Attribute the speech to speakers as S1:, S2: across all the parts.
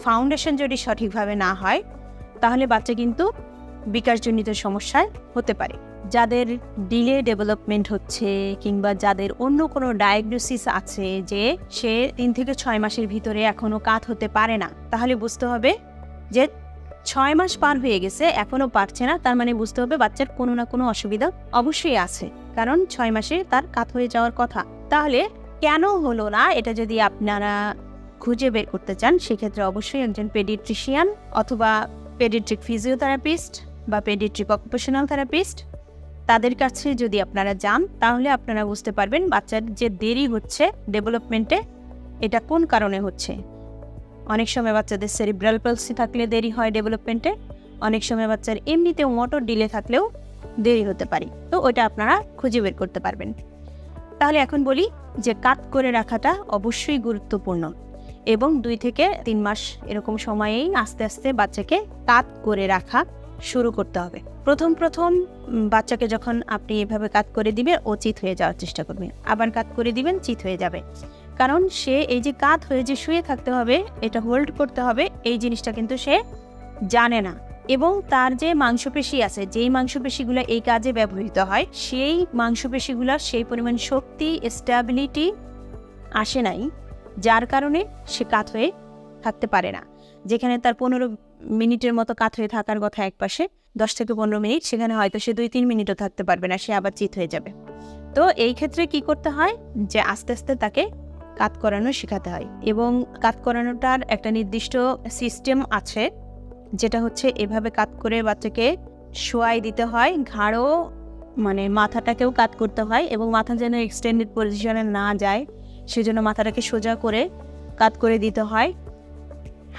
S1: Foundation যদি সঠিকভাবে না হয় তাহলে বাচ্চা কিন্তু বিকাশজনিত সমস্যায় হতে পারে। যাদের ডিলে ডেভেলপমেন্ট হচ্ছে কিংবা যাদের অন্য কোনো ডায়াগনোসিস আছে যে সে 3 থেকে 6 মাসের ভিতরে এখনও কাত হতে পারে না, তাহলে বুঝতে হবে যে 6 মাস পার হয়ে গেছে এখনও পারছে না, তার মানে বুঝতে হবে বাচ্চার কোনো না কোনো অসুবিধা অবশ্যই আছে, কারণ 6 মাসে তার কাত হয়ে যাওয়ার কথা। তাহলে কেন হলো না এটা যদি আপনারা খুঁজে বের করতে চান, সেক্ষেত্রে অবশ্যই একজন পেডিয়াট্রিশিয়ান অথবা পেডিয়াট্রিক ফিজিওথেরাপিস্ট বা পেডিয়াট্রিক অকুপেশনাল থেরাপিস্ট তাদের কাছে যদি আপনারা যান তাহলে আপনারা বুঝতে পারবেন বাচ্চার যে দেরি হচ্ছে ডেভেলপমেন্টে এটা কোন কারণে হচ্ছে। অনেক সময় বাচ্চাদের সেরিব্রাল পালসি থাকলে দেরি হয় ডেভেলপমেন্টে, অনেক সময় বাচ্চার এমনিতেও মোটর ডিলে থাকলেও দেরি হতে পারে, তো ওটা আপনারা খুঁজে বের করতে পারবেন। তাহলে এখন বলি যে কাত করে রাখাটা অবশ্যই গুরুত্বপূর্ণ এবং 2 থেকে 3 মাস এরকম সময়েই আস্তে আস্তে বাচ্চাকে কাত করে রাখা শুরু করতে হবে। প্রথম বাচ্চাকে যখন আপনি এভাবে কাত করে দিবেন ও চিত হয়ে যাওয়ার চেষ্টা করবে, আবার কাত করে দিবেন চিত হয়ে যাবে, কারণ সে এই যে কাত হয়ে যে শুয়ে থাকতে হবে, এটা হোল্ড করতে হবে, এই জিনিসটা কিন্তু সে জানে না। এবং তার যে মাংসপেশি আছে, যেই মাংসপেশিগুলো এই কাজে ব্যবহৃত হয়, সেই মাংসপেশিগুলো সেই পরিমাণ শক্তি স্ট্যাবিলিটি আসে নাই, যার কারণে সে কাত হয়ে থাকতে পারে না। যেখানে তার 15 মিনিটের মতো কাত হয়ে থাকার কথা এক পাশে 10 থেকে 15 মিনিট, সেখানে হয়তো সে 2-3 মিনিটও থাকতে পারবে না, সে আবার চিত হয়ে যাবে। তো এই ক্ষেত্রে কি করতে হয় যে আস্তে আস্তে তাকে কাত করানো শেখাতে হয় এবং কাত করানোটার একটা নির্দিষ্ট সিস্টেম আছে, যেটা হচ্ছে এভাবে কাত করে বাচ্চাকে শোয়াই দিতে হয়, ঘাড়ও মানে মাথাটাকেও কাত করতে হয় এবং মাথা যেন এক্সটেন্ডেড পজিশনে না যায় সেজন্য মাথাটাকে সোজা করে কাত করে দিতে হয়।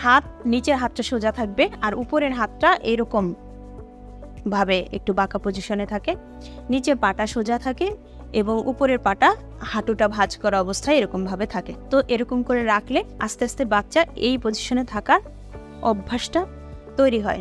S1: হাত, নিচের হাতটা সোজা থাকবে আর উপরের হাতটা এরকম ভাবে একটু বাঁকা পজিশনে থাকে, নিচে পাটা সোজা থাকে এবং উপরের পাটা হাঁটুটা ভাঁজ করা অবস্থায় এরকম ভাবে থাকে। তো এরকম করে রাখলে আস্তে আস্তে বাচ্চা এই পজিশনে থাকার অভ্যাসটা তৈরি হয়।